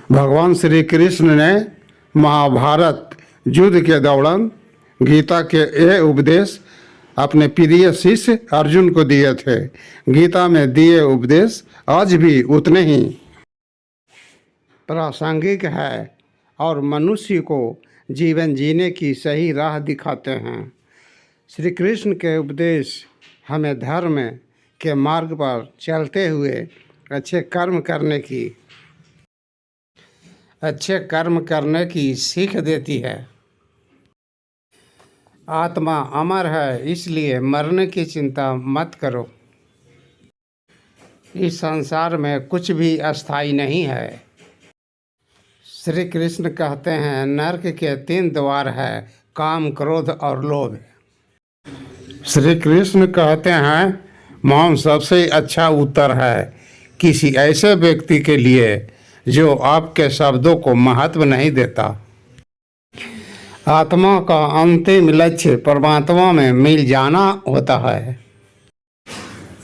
भगवान श्री कृष्ण ने महाभारत युद्ध के दौरान गीता के ये उपदेश अपने प्रिय शिष्य अर्जुन को दिए थे। गीता में दिए उपदेश आज भी उतने ही प्रासंगिक है और मनुष्य को जीवन जीने की सही राह दिखाते हैं। श्री कृष्ण के उपदेश हमें धर्म के मार्ग पर चलते हुए अच्छे कर्म करने की सीख देती है। आत्मा अमर है, इसलिए मरने की चिंता मत करो। इस संसार में कुछ भी अस्थायी नहीं है। श्री कृष्ण कहते हैं नरक के 3 द्वार है, काम, क्रोध और लोभ। श्री कृष्ण कहते हैं मौन सबसे अच्छा उत्तर है किसी ऐसे व्यक्ति के लिए जो आपके शब्दों को महत्व नहीं देता। आत्मा का अंतिम लक्ष्य परमात्मा में मिल जाना होता है।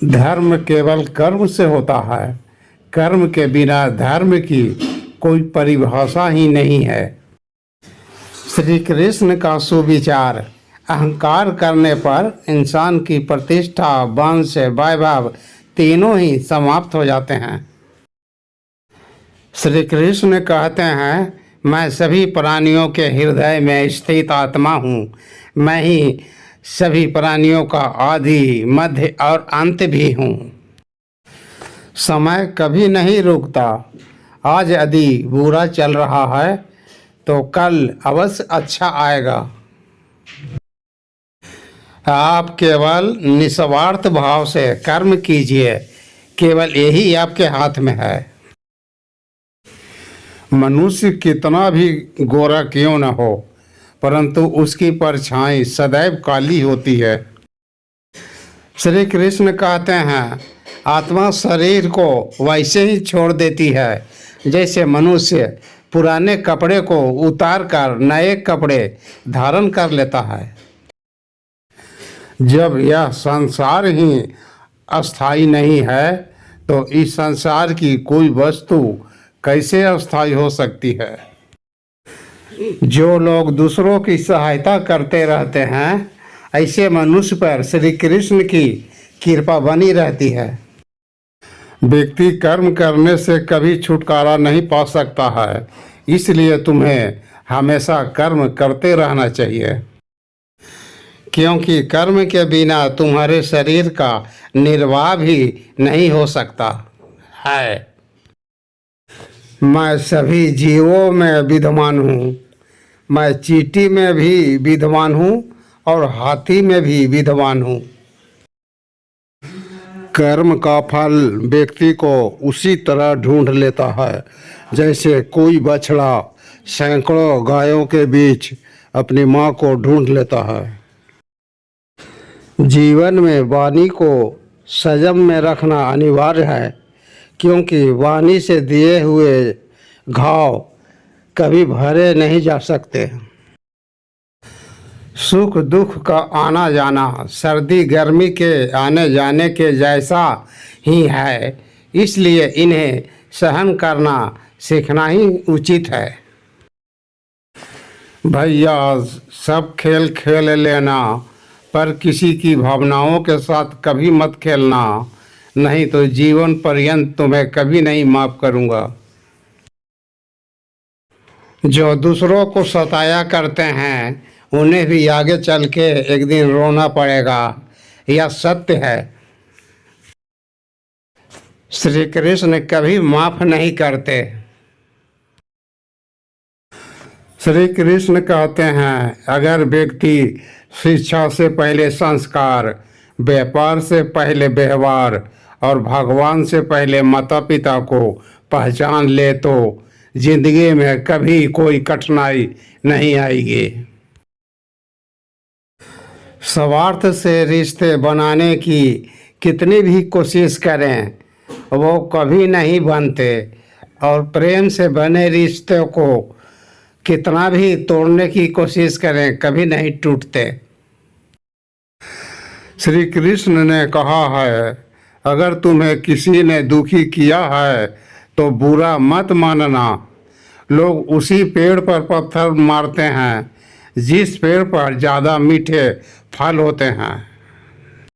धर्म केवल कर्म से होता है। कर्म के बिना धर्म की कोई परिभाषा ही नहीं है। श्री कृष्ण का सुविचार अहंकार करने पर इंसान की प्रतिष्ठा, वंश, वैभव तीनों ही समाप्त हो जाते हैं। श्री कृष्ण कहते हैं मैं सभी प्राणियों के हृदय में स्थित आत्मा हूँ। मैं ही सभी प्राणियों का आदि, मध्य और अंत भी हूँ। समय कभी नहीं रुकता। आज यदि बुरा चल रहा है तो कल अवश्य अच्छा आएगा। आप केवल निस्वार्थ भाव से कर्म कीजिए, केवल यही आपके हाथ में है। मनुष्य कितना भी गोरा क्यों न हो, परंतु उसकी परछाई सदैव काली होती है। श्री कृष्ण कहते हैं आत्मा शरीर को वैसे ही छोड़ देती है जैसे मनुष्य पुराने कपड़े को उतार कर नए कपड़े धारण कर लेता है। जब यह संसार ही अस्थायी नहीं है तो इस संसार की कोई वस्तु कैसे अस्थायी हो सकती है। जो लोग दूसरों की सहायता करते रहते हैं ऐसे मनुष्य पर श्री कृष्ण की कृपा बनी रहती है। व्यक्ति कर्म करने से कभी छुटकारा नहीं पा सकता है, इसलिए तुम्हें हमेशा कर्म करते रहना चाहिए, क्योंकि कर्म के बिना तुम्हारे शरीर का निर्वाह भी नहीं हो सकता है। मैं सभी जीवों में विद्यमान हूँ। मैं चींटी में भी विद्यमान हूँ और हाथी में भी विद्यमान हूँ। कर्म का फल व्यक्ति को उसी तरह ढूंढ लेता है जैसे कोई बछड़ा सैकड़ों गायों के बीच अपनी माँ को ढूंढ लेता है। जीवन में वाणी को संयम में रखना अनिवार्य है, क्योंकि वाणी से दिए हुए घाव कभी भरे नहीं जा सकते। सुख दुख का आना जाना सर्दी गर्मी के आने जाने के जैसा ही है, इसलिए इन्हें सहन करना सीखना ही उचित है। भैया सब खेल खेल लेना, पर किसी की भावनाओं के साथ कभी मत खेलना, नहीं तो जीवन पर्यंत तुम्हें कभी नहीं माफ करूँगा। जो दूसरों को सताया करते हैं उन्हें भी आगे चल के एक दिन रोना पड़ेगा, यह सत्य है। श्री कृष्ण कभी माफ नहीं करते। श्री कृष्ण कहते हैं अगर व्यक्ति शिक्षा से पहले संस्कार, व्यापार से पहले व्यवहार और भगवान से पहले माता पिता को पहचान ले तो जिंदगी में कभी कोई कठिनाई नहीं आएगी। स्वार्थ से रिश्ते बनाने की कितनी भी कोशिश करें वो कभी नहीं बनते, और प्रेम से बने रिश्तों को कितना भी तोड़ने की कोशिश करें कभी नहीं टूटते। श्री कृष्ण ने कहा है अगर तुम्हें किसी ने दुखी किया है तो बुरा मत मानना, लोग उसी पेड़ पर पत्थर मारते हैं जिस पेड़ पर ज़्यादा मीठे फल होते हैं।